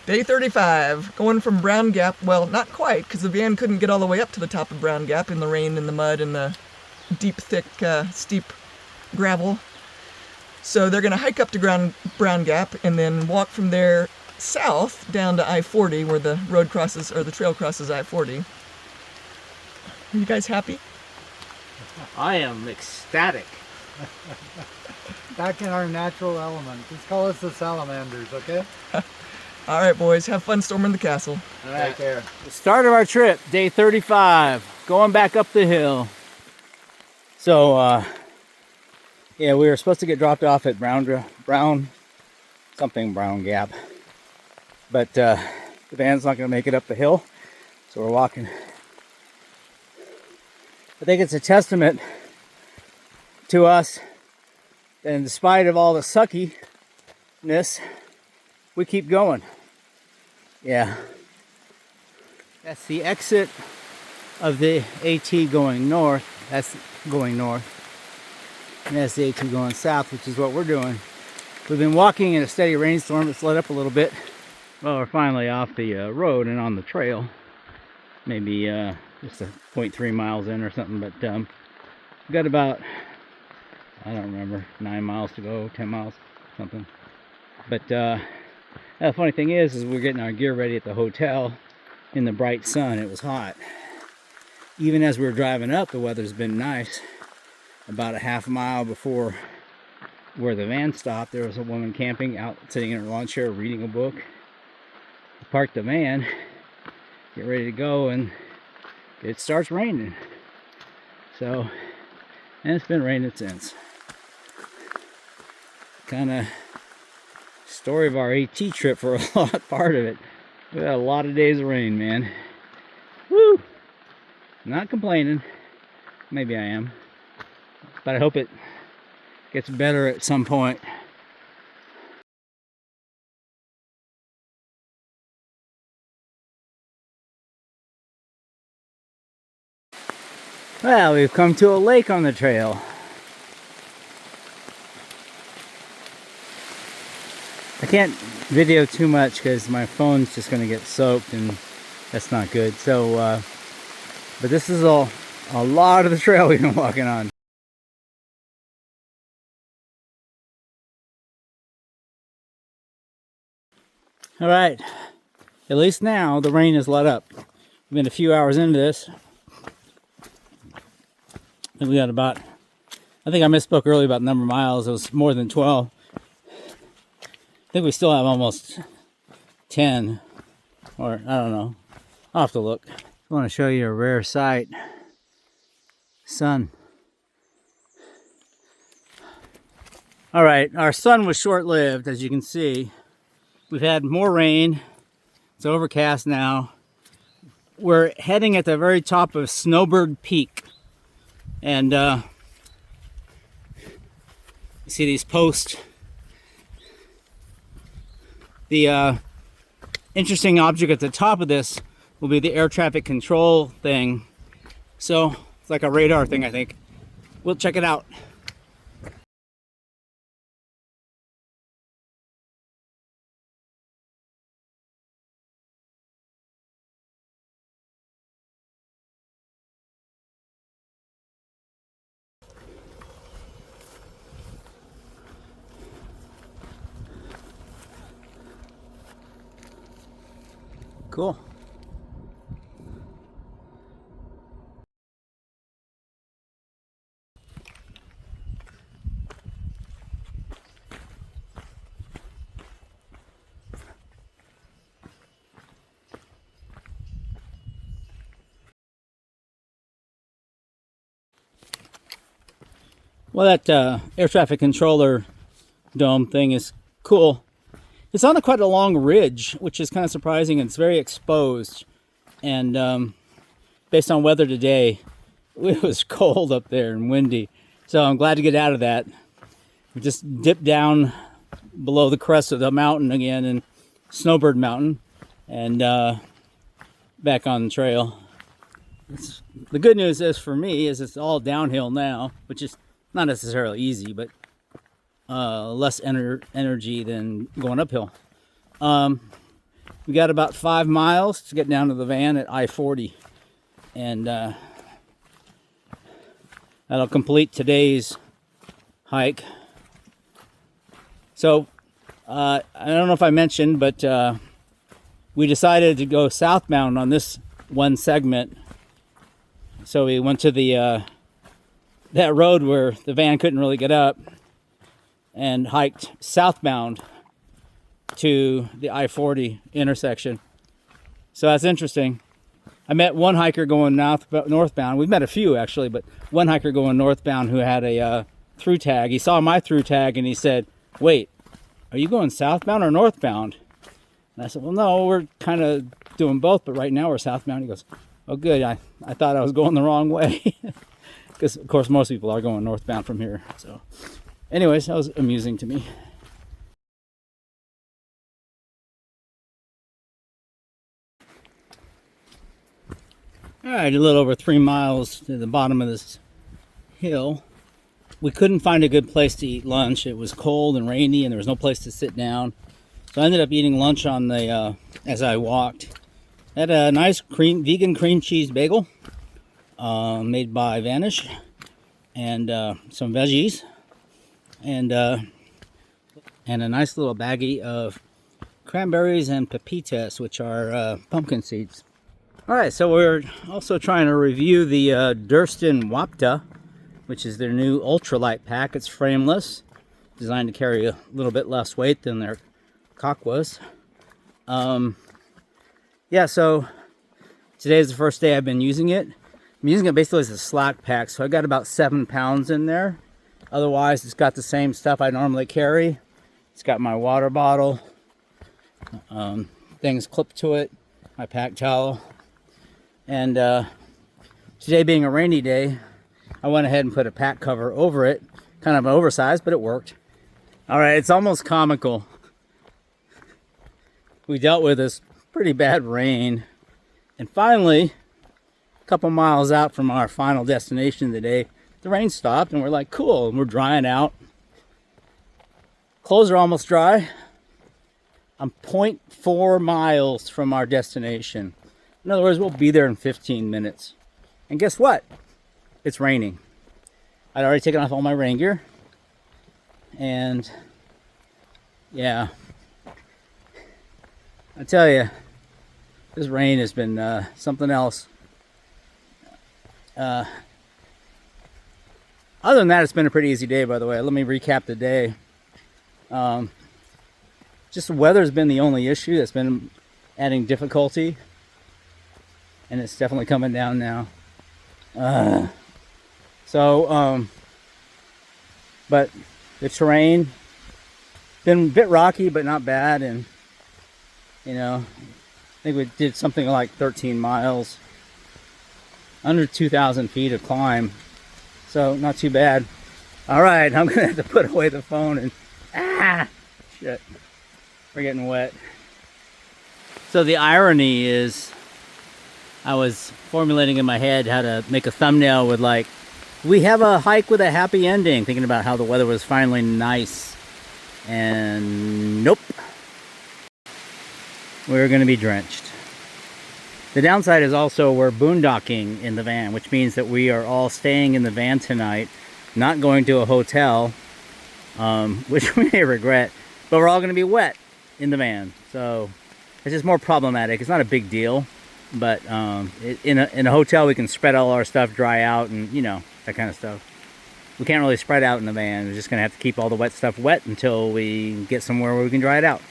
Day 35, going from Brown Gap, well, not quite, because the van couldn't get all the way up to the top of Brown Gap in the rain and the mud and the deep, thick, steep gravel. So they're going to hike up to Brown Gap and then walk from there south down to I-40 where the road crosses, or the trail crosses I-40. Are you guys happy? I am ecstatic. Back in our natural element. Just call us the salamanders, okay? All right, boys, have fun storming the castle. All right. Take care. The start of our trip, day 35, going back up the hill. So, yeah, we were supposed to get dropped off at Brown Gap, but the van's not going to make it up the hill, so we're walking. I think it's a testament to us, and in spite of all the suckiness, we keep going. Yeah. That's the exit of the AT going north. That's going north. And that's the AT going south, which is what we're doing. We've been walking in a steady rainstorm. It's let up a little bit. Well, we're finally off the road and on the trail. Maybe just a 0.3 miles in or something. But we got about, I don't remember, 9 miles to go, 10 miles, something. But the funny thing is we're getting our gear ready at the hotel in the bright sun. It was hot. Even as we were driving up, the weather's been nice. About a half mile before where the van stopped, there was a woman camping out, sitting in her lawn chair, reading a book. We parked the van, get ready to go, and it starts raining. So, and it's been raining since. Kind of story of our AT trip for a part of it. We had a lot of days of rain, man. Woo! Not complaining. Maybe I am. But I hope it gets better at some point. Well, we've come to a lake on the trail. I can't video too much because my phone's just going to get soaked, and that's not good. So, but this is a lot of the trail we've been walking on. All right, at least now the rain has let up. We've been a few hours into this. And we got about, I think I misspoke earlier about the number of miles. It was more than 12. I think we still have almost 10, or I don't know. I'll have to look. I want to show you a rare sight. Sun. All right, our sun was short-lived, as you can see. We've had more rain. It's overcast now. We're heading at the very top of Snowbird Peak. And you see these posts. The interesting object at the top of this will be the air traffic control thing. So it's like a radar thing, I think. We'll check it out. Cool. Well, that air traffic controller dome thing is cool. It's on quite a long ridge, which is kind of surprising. It's very exposed, and based on weather today, it was cold up there and windy. So I'm glad to get out of that. We just dipped down below the crest of the mountain again in Snowbird Mountain, and back on the trail. The good news is for me is it's all downhill now, which is not necessarily easy, but less energy than going uphill. We got about 5 miles to get down to the van at I-40. And that'll complete today's hike. So, I don't know if I mentioned, but we decided to go southbound on this one segment. So we went to the that road where the van couldn't really get up and hiked southbound to the I-40 intersection. So that's interesting. I met one hiker going northbound. We've met a few actually, but one hiker going northbound who had a through tag. He saw my through tag and he said, "Wait, are you going southbound or northbound?" And I said, "Well, no, we're kind of doing both, but right now we're southbound." He goes, "Oh, good. I thought I was going the wrong way." Because, of course, most people are going northbound from here. So, anyways, that was amusing to me. All right, a little over 3 miles to the bottom of this hill. We couldn't find a good place to eat lunch. It was cold and rainy, and there was no place to sit down. So I ended up eating lunch on the as I walked. I had a nice vegan cream cheese bagel made by Vanish, and some veggies, and a nice little baggie of cranberries and pepitas, which are pumpkin seeds. All right, so we're also trying to review the Durston Wapta, which is their new ultralight pack. It's frameless, designed to carry a little bit less weight than their Kakwas. Yeah, so today is the first day I've been using it. I'm using it basically as a slack pack, so I got about 7 pounds in there. Otherwise, it's got the same stuff I normally carry. It's got my water bottle, things clipped to it, my pack towel. And today being a rainy day, I went ahead and put a pack cover over it. Kind of oversized, but it worked. All right, it's almost comical. We dealt with this pretty bad rain. And finally, a couple miles out from our final destination today, the rain stopped and we're like, cool, and we're drying out. Clothes are almost dry. I'm 0.4 miles from our destination. In other words, we'll be there in 15 minutes. And guess what? It's raining. I'd already taken off all my rain gear. And yeah, I tell you, this rain has been something else. Other than that, it's been a pretty easy day, by the way. Let me recap the day. Just the weather's been the only issue that's been adding difficulty. And it's definitely coming down now. But the terrain, been a bit rocky, but not bad. And, you know, I think we did something like 13 miles, under 2,000 feet of climb. So not too bad. All right, I'm gonna have to put away the phone and, shit, we're getting wet. So the irony is, I was formulating in my head how to make a thumbnail with like, we have a hike with a happy ending, thinking about how the weather was finally nice. And nope. We're going to be drenched. The downside is also we're boondocking in the van, which means that we are all staying in the van tonight, not going to a hotel, which we may regret, but we're all going to be wet in the van. So it's just more problematic. It's not a big deal. But in a hotel, we can spread all our stuff, dry out, and, you know, that kind of stuff. We can't really spread out in the van. We're just going to have to keep all the wet stuff wet until we get somewhere where we can dry it out.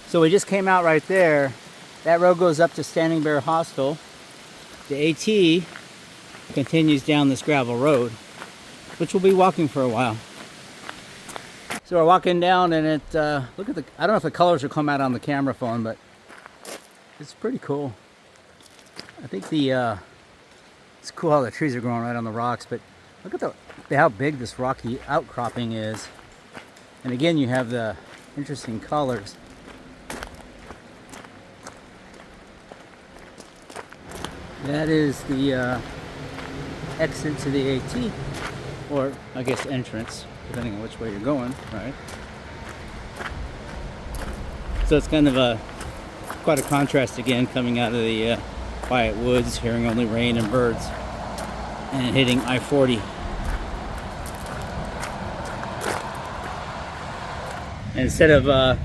So we just came out right there. That road goes up to Standing Bear Hostel. The AT continues down this gravel road, which we'll be walking for a while. So we're walking down, and it, look at the, I don't know if the colors will come out on the camera phone, but it's pretty cool. I think it's cool how the trees are growing right on the rocks, but look at how big this rocky outcropping is. And again, you have the interesting colors. That is the exit to the AT, or I guess entrance, depending on which way you're going, right? So it's kind of quite a contrast again, coming out of the quiet woods, hearing only rain and birds, and hitting I-40. And instead of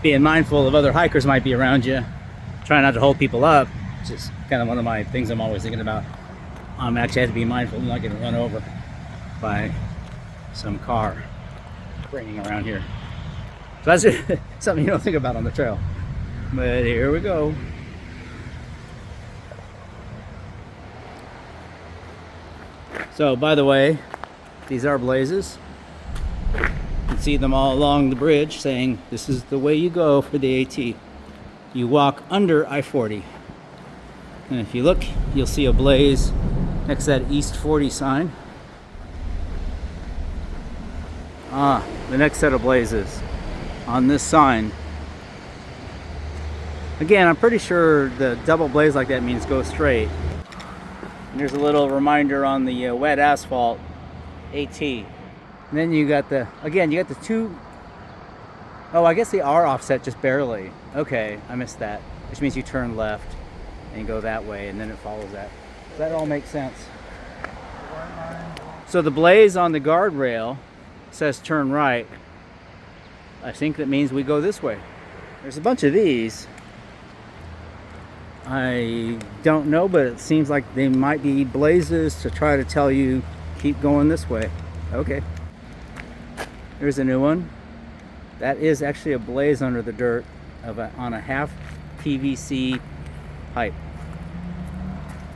being mindful of other hikers might be around you, try not to hold people up, which is kind of one of my things I'm always thinking about. I'm actually have to be mindful of not getting run over by some car raining around here. So that's something you don't think about on the trail. But here we go. So, by the way, these are blazes. You can see them all along the bridge saying this is the way you go for the AT. You walk under I-40. And if you look, you'll see a blaze next to that East 40 sign. The next set of blazes on this sign. Again, I'm pretty sure the double blaze like that means go straight. And there's a little reminder on the wet asphalt AT. And then you got the two. Oh, I guess they are offset just barely. Okay, I missed that. Which means you turn left and go that way, and then it follows that. Does that all make sense? So the blaze on the guardrail says turn right. I think that means we go this way. There's a bunch of these. I don't know, but it seems like they might be blazes to try to tell you keep going this way. Okay. There's a new one. That is actually a blaze under the dirt on a half PVC pipe.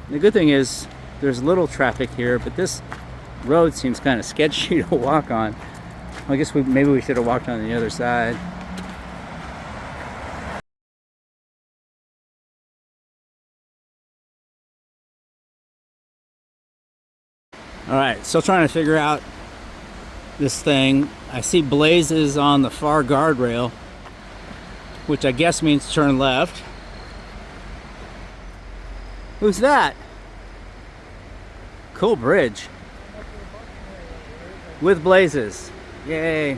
The good thing is there's little traffic here, but this road seems kind of sketchy to walk on. I guess maybe we should have walked on the other side. All right, still trying to figure out this thing. I see blazes on the far guardrail, which I guess means turn left. Who's that? Cool bridge. With blazes. Yay.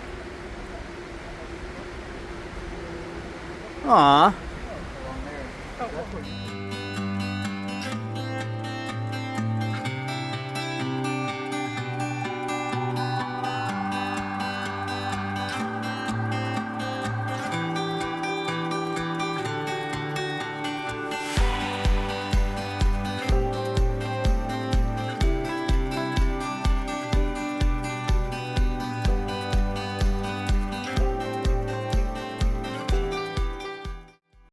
Aw.